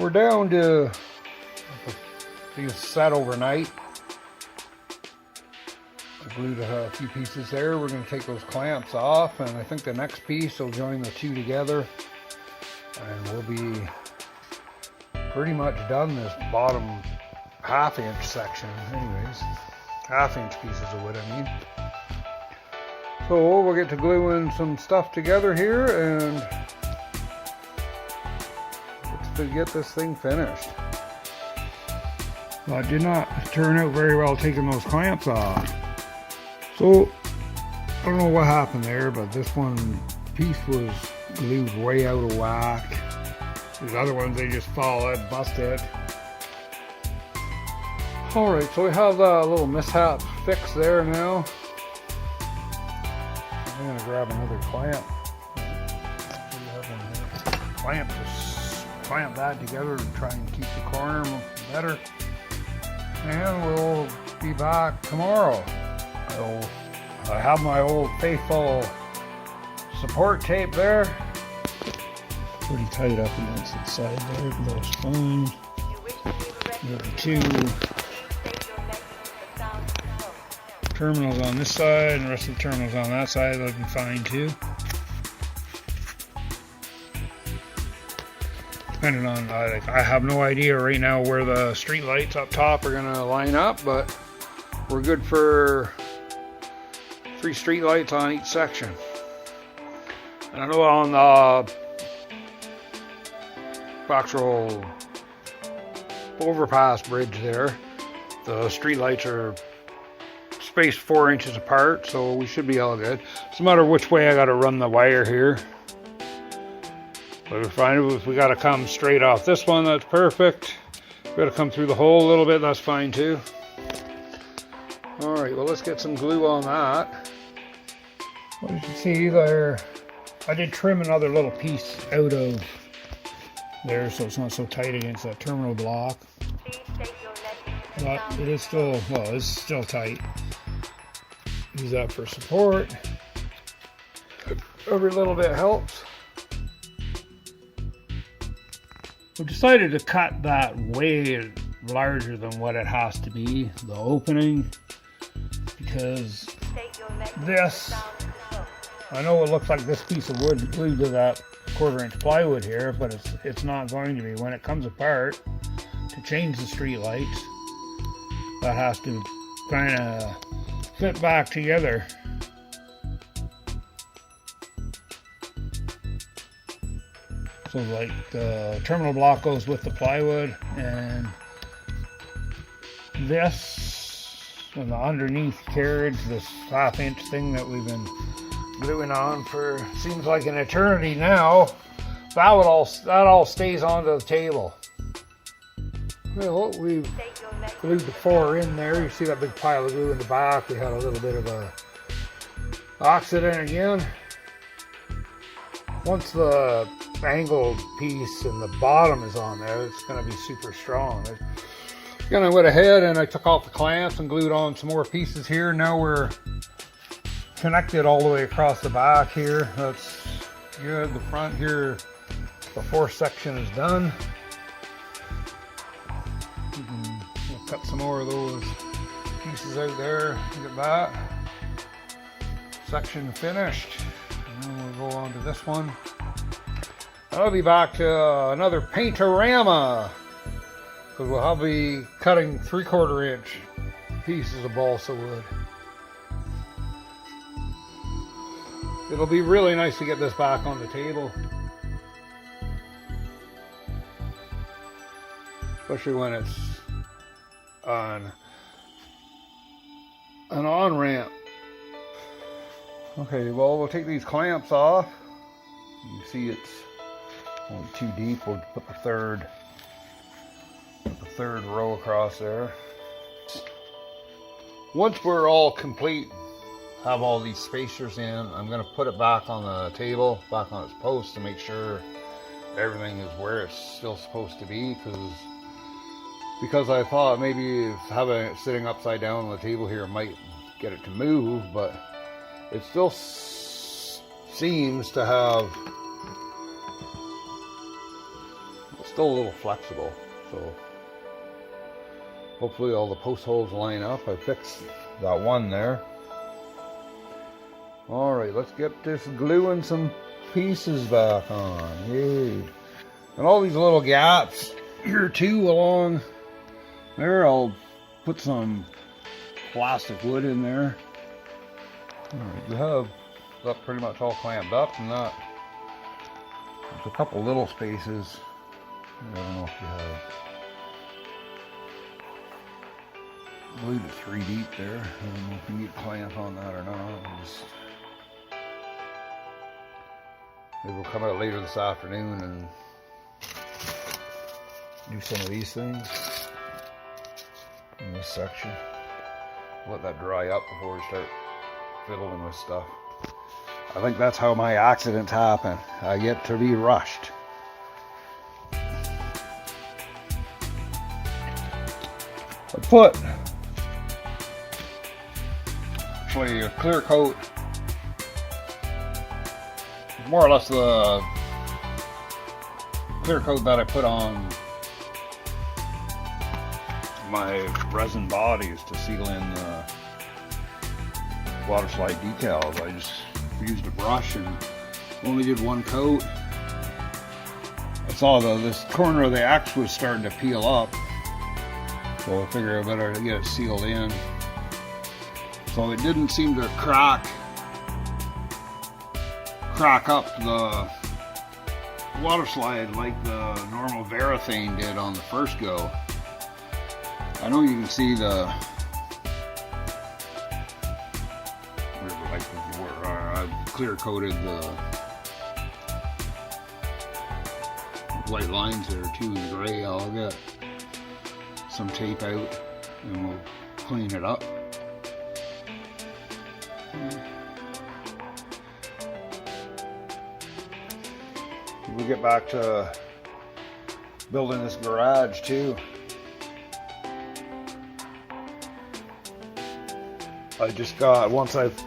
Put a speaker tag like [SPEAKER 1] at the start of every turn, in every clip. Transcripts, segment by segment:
[SPEAKER 1] we're down to these set overnight. I glued a few pieces there. We're going to take those clamps off, and I think the next piece will join the two together, and we'll be pretty much done this bottom half-inch section anyways. Half-inch pieces of wood, I mean. So we'll get to gluing some stuff together here, and let's get this thing finished. Well, it did not turn out very well taking those clamps off. So, I don't know what happened there, but this one piece was glued way out of whack. These other ones, they just followed, busted. Alright, so we have that little mishap fixed there now. I'm going to grab another clamp. Just clamp that together and try and keep the corner better. And we'll be back tomorrow. I have my old faithful support tape there. Pretty tight up against the side there, but that's fine. We have the two terminals on this side and the rest of the terminals on that side looking fine too. Depending on, I have no idea right now where the street lights up top are going to line up, but we're good for 3 street lights on each section. And I know on the actual overpass bridge there, the street lights are spaced 4 inches apart, so we should be all good. It's no matter which way I got to run the wire here. But we're fine. If we got to come straight off this one, that's perfect. If we got to come through the hole a little bit, that's fine too. Alright, well, let's get some glue on that. Well, you can see there, I did trim another little piece out of there so it's not so tight against that terminal block. But it is still, well, it's still tight. Use that for support. Every little bit helps. We decided to cut that way larger than what it has to be, the opening, because this, I know it looks like this piece of wood glued to that 1/4 inch plywood here, but it's not going to be. When it comes apart, to change the street lights, that has to kind of fit back together. So like the terminal block goes with the plywood, and this and the underneath carriage, this 1/2 inch thing that we've been gluing on for seems like an eternity now, that all stays onto the table. Well, we've glued the 4 in there. You see that big pile of glue in the back. We had a little bit of a accident again. Once the angled piece and the bottom is on there, it's going to be super strong. Again, I went ahead and I took off the clamps and glued on some more pieces here. Now we're connected all the way across the back here. That's good. The front here, the 4th section is done. We'll cut some more of those pieces out there. Look at that. Section finished. And then we'll go on to this one. I'll be back to another paintorama, because we'll be cutting 3/4 inch pieces of balsa wood. It'll be really nice to get this back on the table, especially when it's on an on-ramp. Okay, well, we'll take these clamps off. You can see it's only too deep. We'll put the third row across there. Once we're all complete, have all these spacers in, I'm going to put it back on the table, back on its post, to make sure everything is where it's still supposed to be, because I thought maybe having it sitting upside down on the table here might get it to move, but it still seems to have
[SPEAKER 2] still a little flexible, so hopefully all the post holes line up. I fixed that one there. All right, let's get this glue and some pieces back on. Yay. And all these little gaps here too along there, I'll put some plastic wood in there. All right, you have that pretty much all clamped up, and that there's a couple little spaces. I don't know if you have. I believe it's 3 deep there. I don't know if you need a clamp on that or not. Maybe we'll come out later this afternoon and do some of these things in this section. Let that dry up before we start fiddling with stuff. I think that's how my accidents happen. I get to be rushed. I put actually a clear coat, more or less the clear coat that I put on my resin bodies to seal in the water slide decals. I just used a brush and only did one coat. I saw this corner of the X was starting to peel up, so I figured I better get it sealed in. So it didn't seem to crack up the water slide like the normal Varathane did on the first go. I know you can see the I've clear coated the white lines there too in the gray. I'll get some tape out and we'll clean it up. We'll get back to building this garage too. I just got, once I've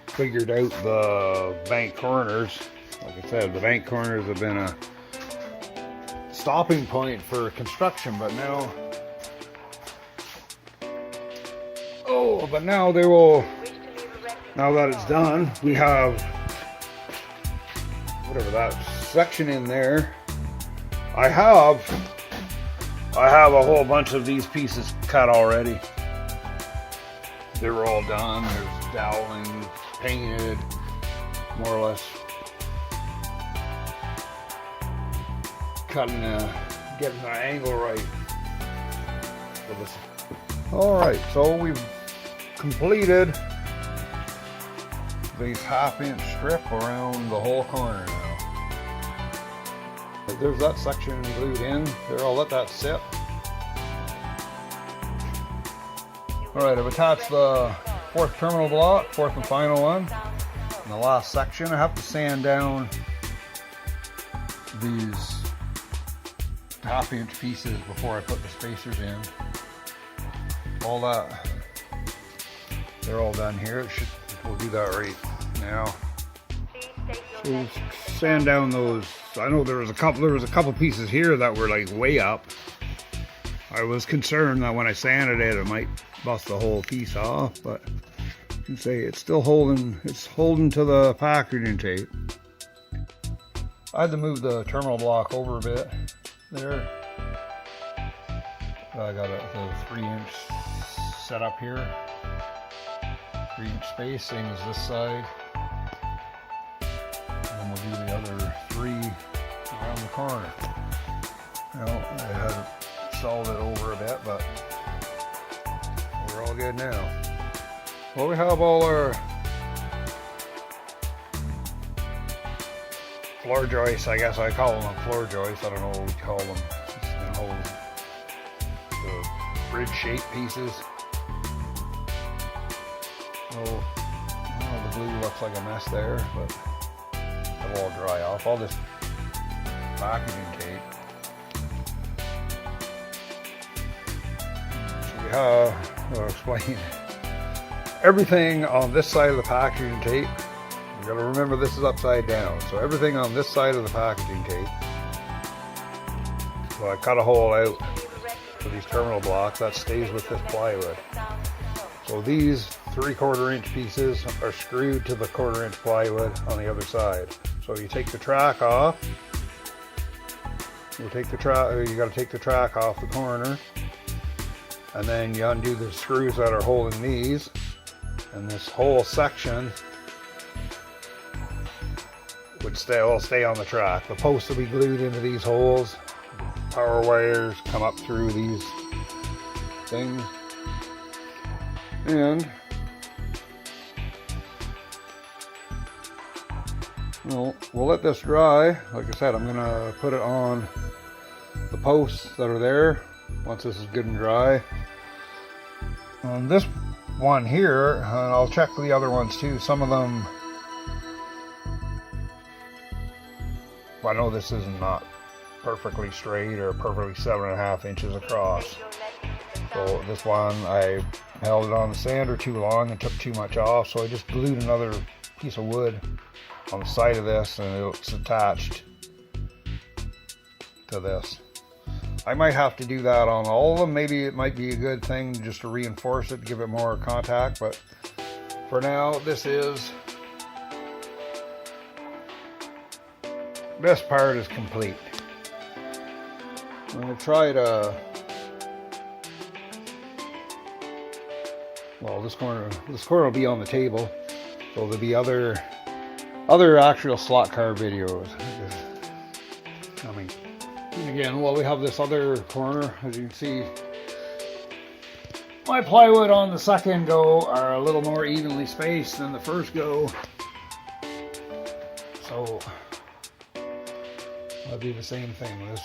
[SPEAKER 2] figured out the bank corners, like I said, the bank corners have been a stopping point for construction, but now, now they will, now that it's done, we have whatever that section in there. I have a whole bunch of these pieces cut already. They were all done. There's doweling, painted, more or less. Getting the angle right for this. All right, so we've completed these 1/2-inch strip around the whole corner now. There's that section glued in there. I'll let that sit. All right, I've attached the 4th terminal block, 4th and final one. In the last section, I have to sand down these 1/2-inch pieces before I put the spacers in. All that, they're all done here. We'll do that right now. So we'll sand down those. I know there was a couple pieces here that were like way up. I was concerned that when I sanded it, it might bust the whole piece off, but you can see it's still holding. It's holding to the packaging tape. I had to move the terminal block over a bit there. I got the 3-inch set up here. 3-inch space, same as this side. And then we'll do the other 3 around the corner. Well, I had to solve it over a bit, but we're all good now. Well, we have all our floor joists. I guess I call them floor joists. I don't know what we call them. It's the bridge shape pieces. Oh, the glue looks like a mess there, but it'll all dry off. All this packaging tape. So we have, I'll explain. Everything on this side of the packaging tape, you gotta remember this is upside down. So everything on this side of the packaging tape So I cut a hole out for these terminal blocks that stays with this plywood. So these 3/4 inch pieces are screwed to the 1/4 inch plywood on the other side. So you take the track off. You got to take the track off the corner, and then you undo the screws that are holding these, and this whole section will stay on the track. The posts will be glued into these holes. Power wires come up through these things, and we'll let this dry. Like I said, I'm gonna put it on the posts that are there once this is good and dry. On this one here, and I'll check the other ones too. Some of them, I know this is not perfectly straight or perfectly 7.5 inches across. So this one, I held it on the sander too long and took too much off, so I just glued another piece of wood on the side of this, and it's attached to this. I might have to do that on all of them. Maybe it might be a good thing just to reinforce it, give it more contact, but for now, this part is complete. I'm going to try to, well, this corner will be on the table, so there'll be other actual slot car videos coming. And again, well, we have this other corner, as you can see. My plywood on the second go are a little more evenly spaced than the first go, so I'll do the same thing.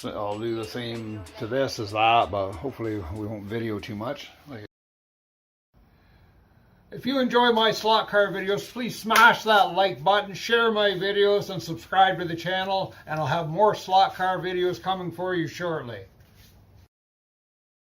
[SPEAKER 2] I'll do the same to this as that, but hopefully we won't video too much. If you enjoy my slot car videos, please smash that like button, share my videos, and subscribe to the channel, and I'll have more slot car videos coming for you shortly.